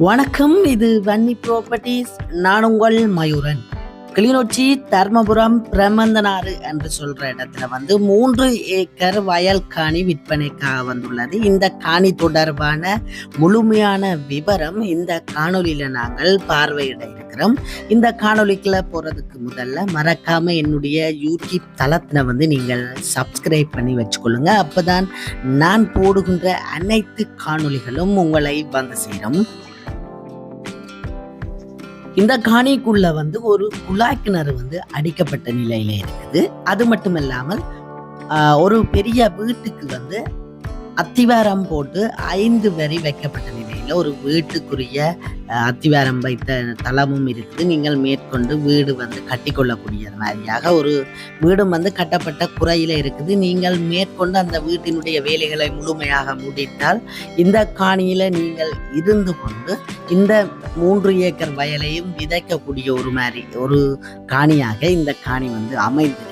வணக்கம். இது வன்னி ப்ராப்பர்ட்டிஸ். நான் உங்கள் மயூரன். கிளிநொச்சி தர்மபுரம் பிரமந்தனாறு என்று சொல்ற இடத்துல 3 ஏக்கர் வயல் காணி விற்பனைக்காக வந்துள்ளது. இந்த காணி தொடர்பான முழுமையான விவரம் இந்த காணொலியில நாங்கள் பார்வையிட இருக்கிறோம். இந்த காணொலிக்குள்ள போறதுக்கு முதல்ல மறக்காம என்னுடைய யூடியூப் தளத்துல நீங்கள் சப்ஸ்கிரைப் பண்ணி வச்சுக்கொள்ளுங்க. அப்பதான் நான் போடுகின்ற அனைத்து காணொலிகளும் உங்களை வந்து சேரும். இந்த காணிக்குள்ள ஒரு குழாய் கிணறு அடிக்கப்பட்ட நிலையில இருக்குது. அது மட்டும் இல்லாமல் ஒரு பெரிய வீட்டுக்கு அத்திவாரம் போட்டு 5 வரி வைக்கப்பட்ட நிலையில ஒரு வீட்டுக்குரிய அத்திவாரம் வைத்த தளமும் இருக்குது. நீங்கள் மேற்கொண்டு வீடு கட்டிக்கொள்ளக்கூடிய மாதிரியாக ஒரு வீடும் கட்டப்பட்ட குறையில இருக்குது. நீங்கள் மேற்கொண்டு அந்த வீட்டினுடைய வேலைகளை முழுமையாக முடித்தால் இந்த காணியில நீங்கள் இருந்து கொண்டு இந்த 3 ஏக்கர் வயலையும் விதைக்கக்கூடிய ஒரு காணியாக இந்த காணி அமைந்திருக்கு.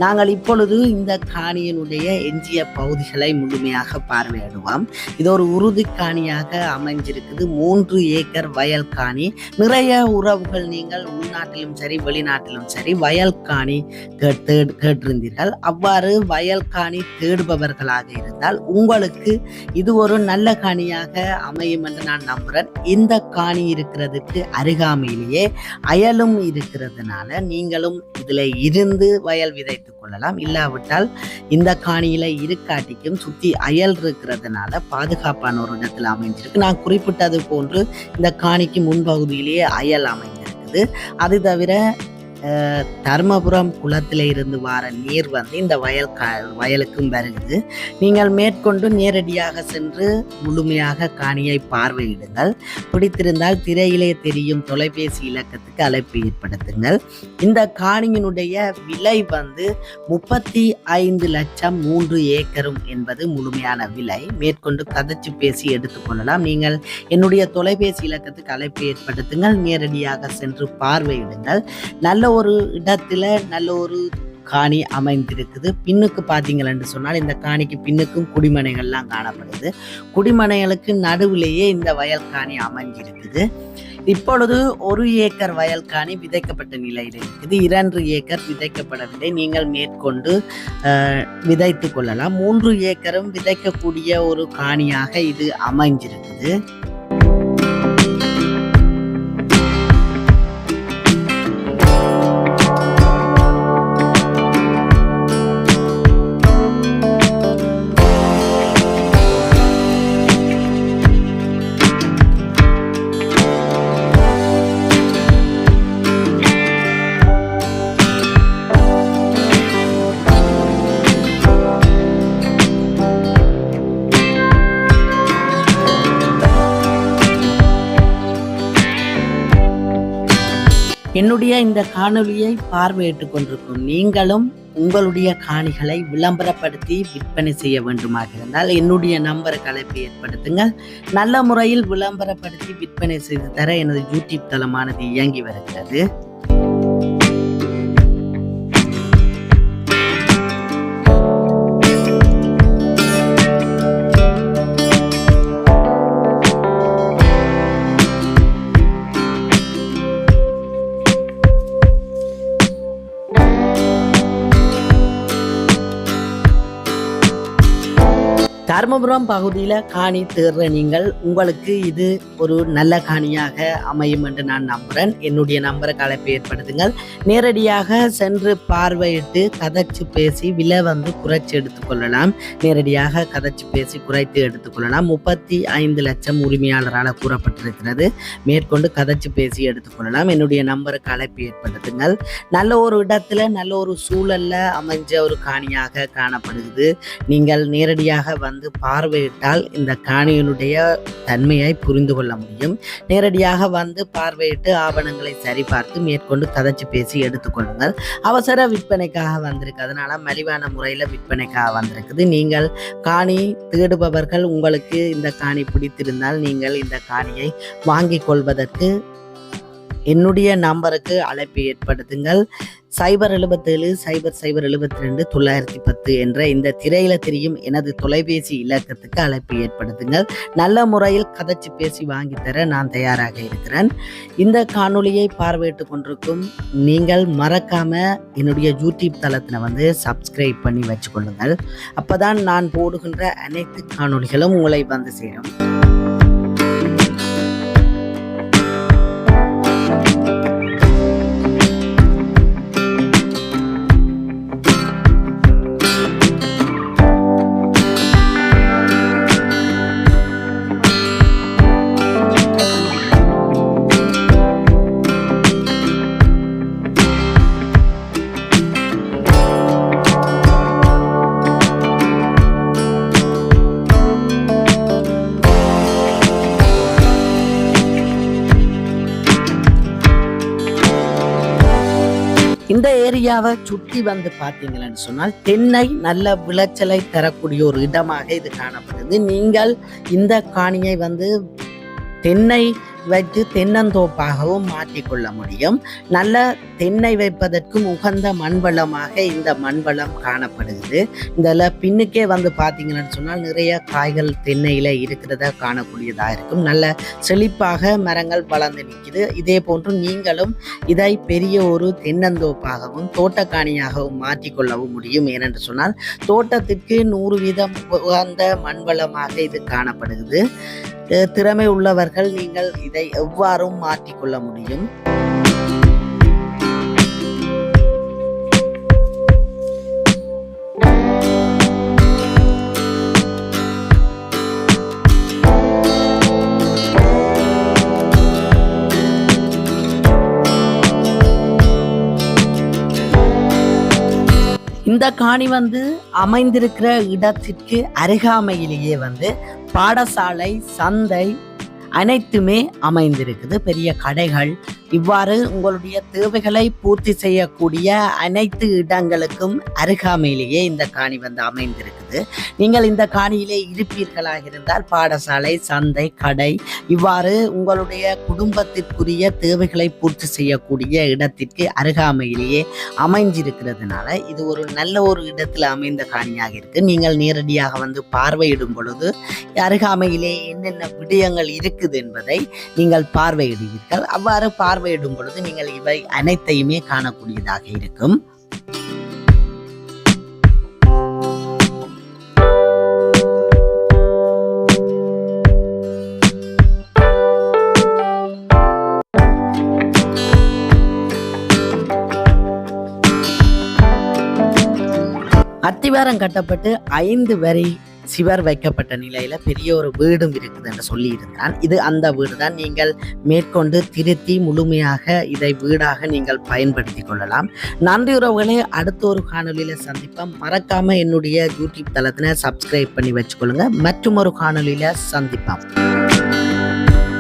நாங்கள் இப்பொழுது இந்த காணியினுடைய எஞ்சிய பகுதிகளை முழுமையாக பார்வையிடுவோம். இது ஒரு உறுதி காணியாக அமைஞ்சிருக்குது. 3 ஏக்கர் வயல் காணி. நிறைய உறவுகள் நீங்கள் உள்நாட்டிலும் சரி வெளிநாட்டிலும் சரி வயல் காணி கேட்டிருந்தீர்கள். அவ்வாறு வயல் காணி தேடுபவர்களாக இருந்தால் உங்களுக்கு இது ஒரு நல்ல காணியாக அமையும் என்று நான் நம்புகிறேன். இந்த காணி இருக்கிறதுக்கு அருகாமையிலேயே அயலும் இருக்கிறதுனால நீங்களும் இதுல இருந்து வயல் விதைத்துக் கொள்ளலாம். இல்லாவிட்டால் இந்த காணியில இருக்காட்டிக்கும் சுத்தி அயல் இருக்கிறதுனால பாதுகாப்பான ஒரு இடத்துல அமைஞ்சிருக்கு. நான் குறிப்பிட்டது போன்று இந்த காணிக்கு முன்பகுதியிலேயே அயல் அமைந்திருக்குது. அது தவிர தர்மபுரம் குளத்தில இருந்து வர நீர் இந்த வயலுக்கும் வருகிறது. நீங்கள் மேற்கொண்டு நேரடியாக சென்று முழுமையாக காணியை பார்வையிடுங்கள். பிடித்திருந்தால் திரையிலே தெரியும் தொலைபேசி இலக்கத்துக்கு அழைப்பு ஏற்படுத்துங்கள். இந்த காணியினுடைய விலை 35 லட்சம் 3 ஏக்கரும் என்பது முழுமையான விலை. மேற்கொண்டு கதைச்சு பேசி எடுத்துக்கொள்ளலாம். நீங்கள் என்னுடைய தொலைபேசி இலக்கத்துக்கு அழைப்பு ஏற்படுத்துங்கள். நேரடியாக சென்று பார்வையிடுங்கள். நல்ல ஒரு இடத்துல நல்ல ஒரு காணி அமைந்திருக்குது. பின்னுக்கு பார்த்தீங்கன்னு சொன்னால் இந்த காணிக்கு பின்னுக்கும் குடிமனைகள்லாம் காணப்படுது. குடிமனைகளுக்கு நடுவிலேயே இந்த வயல் காணி அமைஞ்சிருக்குது. இப்பொழுது 1 ஏக்கர் வயல் காணி விதைக்கப்பட்ட நிலையில் இருக்குது. 2 ஏக்கர் விதைக்கப்படவில்லை. நீங்கள் மேற்கொண்டு விதைத்து கொள்ளலாம். 3 ஏக்கரும் விதைக்கக்கூடிய ஒரு காணியாக இது அமைஞ்சிருக்குது. என்னுடைய இந்த காணொலியை பார்வையிட்டுக் கொண்டிருக்கும் நீங்களும் உங்களுடைய காணிகளை விளம்பரப்படுத்தி விற்பனை செய்ய வேண்டுமாக இருந்தால் என்னுடைய நம்பருக்கு அழைப்பு ஏற்படுத்துங்கள். நல்ல முறையில் விளம்பரப்படுத்தி விற்பனை செய்து தர எனது யூடியூப் தளமானது இயங்கி வருகிறது. தர்மபுரம் பகுதியில் காணி தேர்ற நீங்கள் உங்களுக்கு இது ஒரு நல்ல காணியாக அமையும் என்று நான் நம்புகிறேன். என்னுடைய நம்பருக்கு அழைப்பு ஏற்படுத்துங்கள். நேரடியாக சென்று பார்வையிட்டு கதைச்சு பேசி விலை குறைச்சி எடுத்துக்கொள்ளலாம். நேரடியாக கதைச்சு பேசி குறைத்து எடுத்துக்கொள்ளலாம். 35 லட்சம் உரிமையாளரால் கூறப்பட்டிருக்கிறது. மேற்கொண்டு கதைச்சு பேசி எடுத்துக்கொள்ளலாம். என்னுடைய நம்பருக்கு அழைப்பு ஏற்படுத்துங்கள். நல்ல ஒரு இடத்துல நல்ல ஒரு சூழல்ல அமைஞ்ச ஒரு காணியாக காணப்படுகிறது. நீங்கள் நேரடியாக பார்வையிட்டால் இந்த காணியினுடைய தன்மையை புரிந்து கொள்ள முடியும். நேரடியாக பார்வையிட்டு ஆவணங்களை சரிபார்த்து மேற்கொண்டு கதைச்சு பேசி எடுத்துக்கொள்ளுங்கள். அவசர விற்பனைக்காக வந்திருக்கு. அதனால மலிவான முறையில் விற்பனைக்காக வந்திருக்குது. நீங்கள் காணி தேடுபவர்கள் உங்களுக்கு இந்த காணி பிடித்திருந்தால் நீங்கள் இந்த காணியை வாங்கிக் கொள்வதற்கு என்னுடைய நம்பருக்கு அழைப்பு ஏற்படுத்துங்கள். 077 007 72 910 என்ற இந்த திரையில தெரியும் எனது தொலைபேசி இலக்கத்துக்கு அழைப்பு ஏற்படுத்துங்கள். நல்ல முறையில் கதைச்சு பேசி வாங்கித்தர நான் தயாராக இருக்கிறேன். இந்த காணொளியை பார்வையிட்டு கொண்டிருக்கும் நீங்கள் மறக்காம என்னுடைய யூடியூப் தளத்தில் வந்து சப்ஸ்கிரைப் பண்ணி வச்சுக்கொள்ளுங்கள். அப்பதான் நான் போடுகின்ற அனைத்து காணொளிகளும் உங்களை வந்து சேரும். இந்த ஏரியாவை சுற்றி வந்து பார்த்தீங்கன்னு சொன்னால் தென்னை நல்ல விளைச்சலை தரக்கூடிய ஒரு இடமாக இது காணப்படுது. நீங்கள் இந்த காணியை வந்து தென்னை வைத்து தென்னந்தோப்பாகவும் மாற்றிக்கொள்ள முடியும். நல்ல தென்னை வைப்பதற்கும் உகந்த மண்வளமாக இந்த மண்வளம் காணப்படுகிறது. இதில் பின்னுக்கே வந்து பார்த்தீங்கன்னு சொன்னால் நிறைய காய்கள் தென்னையில் இருக்கிறத காணக்கூடியதாக இருக்கும். நல்ல செழிப்பாக மரங்கள் வளர்ந்து நிற்குது. இதே போன்று நீங்களும் இதை பெரிய ஒரு தென்னந்தோப்பாகவும் தோட்டக்காணியாகவும் மாற்றிக்கொள்ளவும் முடியும். ஏனென்று சொன்னால் தோட்டத்திற்கு 100% உகந்த மண்வளமாக இது காணப்படுகிறது. திறமை உள்ளவர்கள் நீங்கள் இதை எவ்வாறும் மாற்றிக்கொள்ள முடியும். இந்த காணி வந்து அமைந்திருக்கிற இடத்திற்கு அருகாமையிலேயே வந்து பாடசாலை, சந்தை அனைத்துமே அமைந்திருக்குது. பெரிய கடைகள், இவ்வாறு உங்களுடைய தேவைகளை பூர்த்தி செய்யக்கூடிய அனைத்து இடங்களுக்கும் அருகாமையிலேயே இந்த காணி வந்து அமைந்திருக்குது. நீங்கள் இந்த காணியிலே இருப்பீர்களாக இருந்தால் பாடசாலை, சந்தை, கடை இவ்வாறு உங்களுடைய குடும்பத்திற்குரிய தேவைகளை பூர்த்தி செய்யக்கூடிய இடத்திற்கு அருகாமையிலேயே அமைஞ்சிருக்கிறதுனால இது ஒரு நல்ல ஒரு இடத்தில் அமைந்த காணியாக இருக்கு. நீங்கள் நேரடியாக வந்து பார்வையிடும் பொழுது அருகாமையிலே என்னென்ன விடயங்கள் இருக்குது என்பதை நீங்கள் பார்வையிடுவீர்கள். அவ்வாறு பார்வையிடும் பொழுது நீங்கள் இவை அனைத்தையுமே காணக்கூடியதாக இருக்கும். அத்திவாரம் கட்டப்பட்டு 5 வரி சிவர் வைக்கப்பட்ட நிலையில பெரிய ஒரு வீடும் இருக்குது என்று சொல்லி இருந்தான். இது அந்த வீடு தான். நீங்கள் மேற்கொண்டு திருத்தி முழுமையாக இதை வீடாக நீங்கள் பயன்படுத்தி கொள்ளலாம். நன்றி உறவுகளே, அடுத்த ஒரு காணொலியில சந்திப்போம். மறக்காம என்னுடைய யூடியூப் தளத்தினை சப்ஸ்கிரைப் பண்ணி வச்சுக்கொள்ளுங்க. மற்றும் ஒரு காணொலியில சந்திப்போம்.